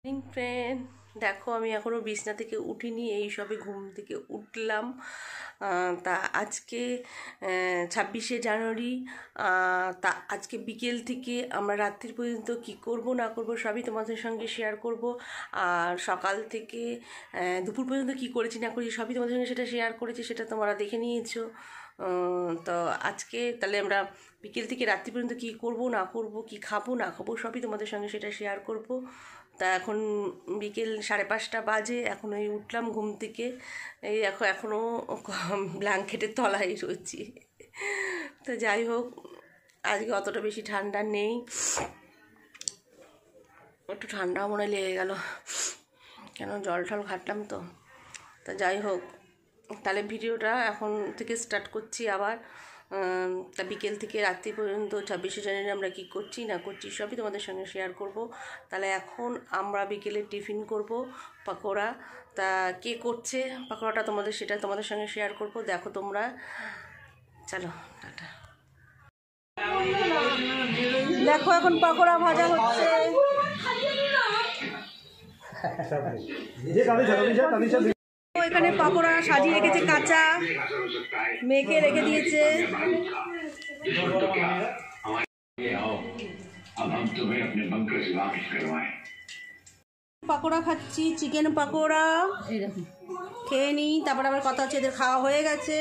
Friend, দেখো আমি এখনও বিছনা থেকে উঠিনি, এই সবে ঘুম থেকে উঠলাম। তা আজকে 26শে জানুয়ারি। তা আজকে বিকেল থেকে আমরা রাত্রির পর্যন্ত কি করব না করব সবই তোমাদের সঙ্গে শেয়ার করব। আর সকাল থেকে দুপুর পর্যন্ত কি করেছি না করেছি সবই তোমাদের সঙ্গে সেটা শেয়ার করেছি, সেটা তোমরা দেখে নিয়েছো। তো আজকে তাহলে আমরা বিকেল থেকে রাত্রি পর্যন্ত কি করব না করব, কি খাবো না খাবো সবই তোমাদের সঙ্গে সেটা শেয়ার করব। তা এখন বিকেল 5:30 বাজে, এখন ওই উঠলাম ঘুম থেকে, এই এখনও ব্ল্যাঙ্কেটের তলায় রয়েছি। তো যাই হোক, আজকে অতটা বেশি ঠান্ডা নেই, একটু ঠান্ডাও মনে লেগে গেল, কেন জল টল ঘাটলাম তো। তা যাই হোক, তাহলে ভিডিওটা এখন থেকে স্টার্ট করছি আবার। তা বিকেল থেকে রাত্রি পর্যন্ত 26শে জানুয়ারি আমরা কী করছি না করছি সবই তোমাদের সঙ্গে শেয়ার করব। তাহলে এখন আমরা বিকেলে টিফিন করব পাকোড়া। তা কে করছে পাকোড়াটা সেটা তোমাদের সঙ্গে শেয়ার করব, দেখো তোমরা। চলো টাটা। দেখো এখন পাকোড়া ভাজা হচ্ছে। এখানে পাকোড়া সাজিয়ে রেখেছে, কাঁচা মেখে রেখে দিয়েছে। পাকোড়া খাচ্ছি, চিকেন পাকোড়া, খেয়ে নিই, তারপর আবার কথা হচ্ছে। এদের খাওয়া হয়ে গেছে,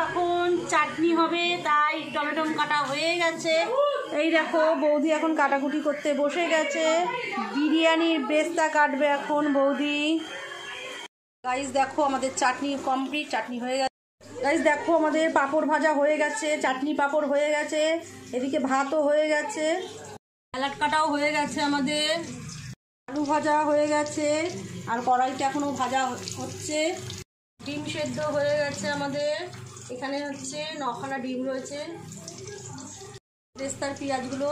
এখন চাটনি হবে, তাই টমেটো কাটা হয়ে গেছে। এই দেখো বৌদি এখন কাটাকুটি করতে বসে গেছে, বিরিয়ানির বেস্তা কাটবে এখন বৌদি। গাইস দেখো আমাদের চাটনি কমপ্লিট, চাটনি হয়ে গেছে। গাইস দেখো আমাদের পাঁপড় ভাজা হয়ে গেছে, চাটনি পাঁপড় হয়ে গেছে, এদিকে ভাতও হয়ে গেছে, স্যালাড কাটাও হয়ে গেছে, আমাদের আলু ভাজা হয়ে গেছে, আর কড়াইতে এখনো ভাজা হচ্ছে। ডিম সেদ্ধ হয়ে গেছে আমাদের, এখানে হচ্ছে 9খানা ডিম রয়েছে। বেস্তার পেঁয়াজগুলো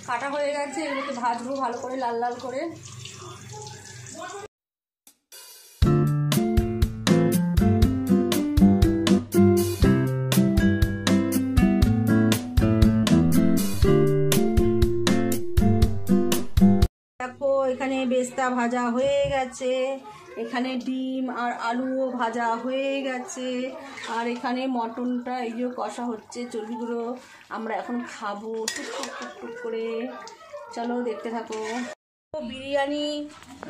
কাটা হয়ে গেছে, এগুলোকে ভাজবো ভালো করে লাল লাল করে। দেখো এখানে বেস্তা ভাজা হয়ে গেছে, এখানে ডিম আর আলুও ভাজা হয়ে গেছে, আর এখানে মটনটা এই যে কষা হচ্ছে, চর্বিগুলো আমরা এখন খাবো টুকটুক টুকটুক করে। চলো দেখতে থাকো।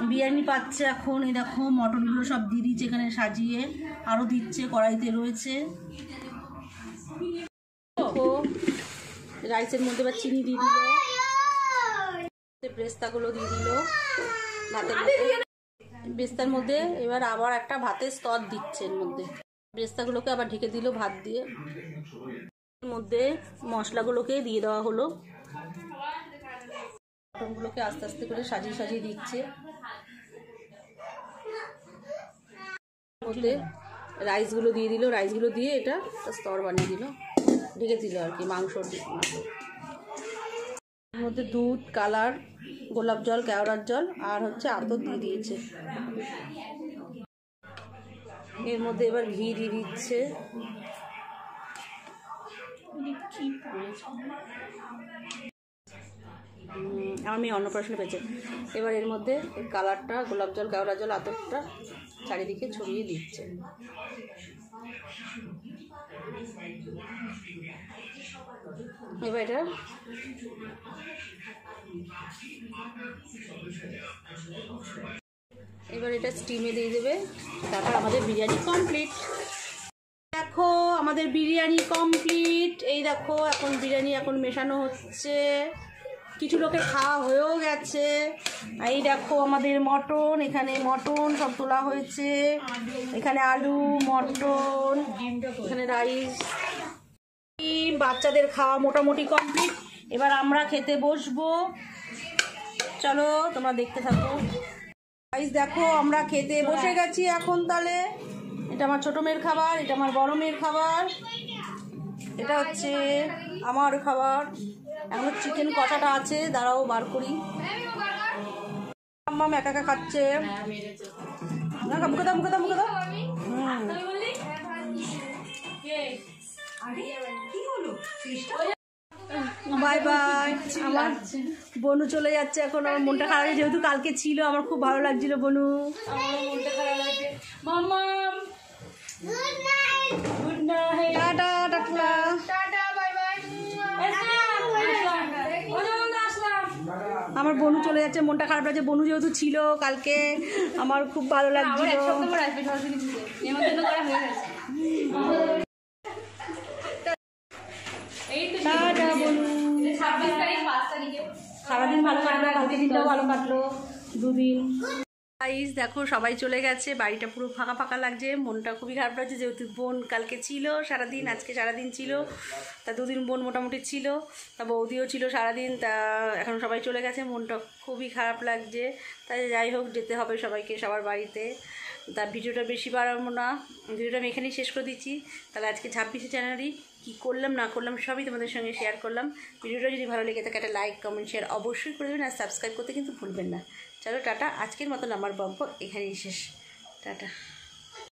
বিরিয়ানি পাচ্ছে এখন। এই দেখো মটনগুলো সব দিয়ে দিচ্ছে এখানে সাজিয়ে, আরও দিচ্ছে, কড়াইতে রয়েছে। দেখো রাইসের মধ্যে এবার চিনি দিয়ে দিল, বেস্তাগুলো দিয়ে দিল ভাতের মধ্যে। বেস্তার মধ্যে এবার আবার একটা ভাতের স্তর দিচ্ছে, এর মধ্যে বেস্তাগুলোকে আবার ঢেকে দিল ভাত দিয়ে। এর মধ্যে মশলাগুলোকে দিয়ে দেওয়া হলো, মটনগুলোকে আস্তে আস্তে করে সাজিয়ে সাজিয়ে দিচ্ছে। মধ্যে রাইসগুলো দিয়ে দিল, রাইসগুলো দিয়ে এটা স্তর বানিয়ে দিল, ঢেকে দিল আর কি মাংসর। এর মধ্যে দুধ, কালার, গোলাপ জল, কেওড়ার জল আর হচ্ছে আতর দিয়ে দিয়েছে। এর মধ্যে এবার ঘি দিয়ে দিচ্ছে। আমার মেয়ে অন্নপ্রাশনে পেয়েছে। এবার এর মধ্যে কালারটা, গোলাপ জল, কেওড়া জল, আতরটা চারিদিকে ছড়িয়ে দিচ্ছে। এবার এটা স্টিমে দিয়ে দেবে, তারপর আমাদের বিরিয়ানি কমপ্লিট। দেখো আমাদের বিরিয়ানি কমপ্লিট। এই দেখো এখন বিরিয়ানি এখন মেশানো হচ্ছে, কিছু লোকের খাওয়া হয়েও গেছে। এই দেখো আমাদের মটন, এখানে মটন সব তোলা হয়েছে, এখানে আলু, মটন, এখানে রাইস, বাচ্চাদের খাওয়া মোটামুটি কমপ্লিট। এবার আমরা খেতে বসবো, চলো তোমরা দেখতে থাকো। গাইস দেখো আমরা খেতে বসে গেছি এখন। তাহলে এটা আমার ছোটো মেয়ের খাবার, এটা আমার বড় মেয়ের খাবার, এটা হচ্ছে আমার খাবার। এখন চিকেন কষাটা আছে, দাঁড়াও বার করি। আম্মা একা একা খাচ্ছে, মুখে দাও মুখে দাও মুখে দাও। By bye. আমার বনু চলে যাচ্ছে এখন, আমার মনটা খারাপ হয়েছে, যেহেতু কালকে ছিল আমার খুব ভালো লাগছিল বনু। আমার মনটা খারাপ লাগছে। Mamma good night, tata tata. Tata bye bye. আমার বনু চলে যাচ্ছে, মনটা খারাপ লাগছে, বনু যেহেতু ছিল কালকে আমার খুব ভালো লাগছিল। এক সপ্তাহ পর আসবে সরস্বতী পুজো, নেমন্তন্ন করা হয়ে গেছে। এই তো টাটা বনু। 26 তারিখ 5 তারিখে সারাদিন ভালো কাটলো, কালকে দিনটাও ভালো কাটলো, দুদিন। গাইস দেখো সবাই চলে গেছে, বাড়িটা পুরো ফাঁকা ফাঁকা লাগছে, মনটা খুবই খারাপ লাগছে, যেহেতু বোন কালকে ছিল সারাদিন, আজকে সারাদিন ছিল, তা দুদিন বোন মোটামুটি ছিল, তা বৌদিও ছিল সারাদিন, তা এখন সবাই চলে গেছে, মনটা খুবই খারাপ লাগছে। তাই যাই হোক যেতে হবে সবাইকে সবার বাড়িতে। তা ভিডিওটা বেশি বাড়াবো না, ভিডিওটা আমি এখানেই শেষ করে দিচ্ছি। তাহলে আজকে 26শে জানুয়ারি কী করলাম না করলাম সবই তোমাদের সঙ্গে শেয়ার করলাম। ভিডিওটা যদি ভালো লেগে থাকে একটা লাইক কমেন্ট শেয়ার অবশ্যই করে দেবেন, আর সাবস্ক্রাইব করতে কিন্তু ভুলবেন না। চলো টাটা, আজকের মতন আমার গল্প এখানেই শেষ, টাটা।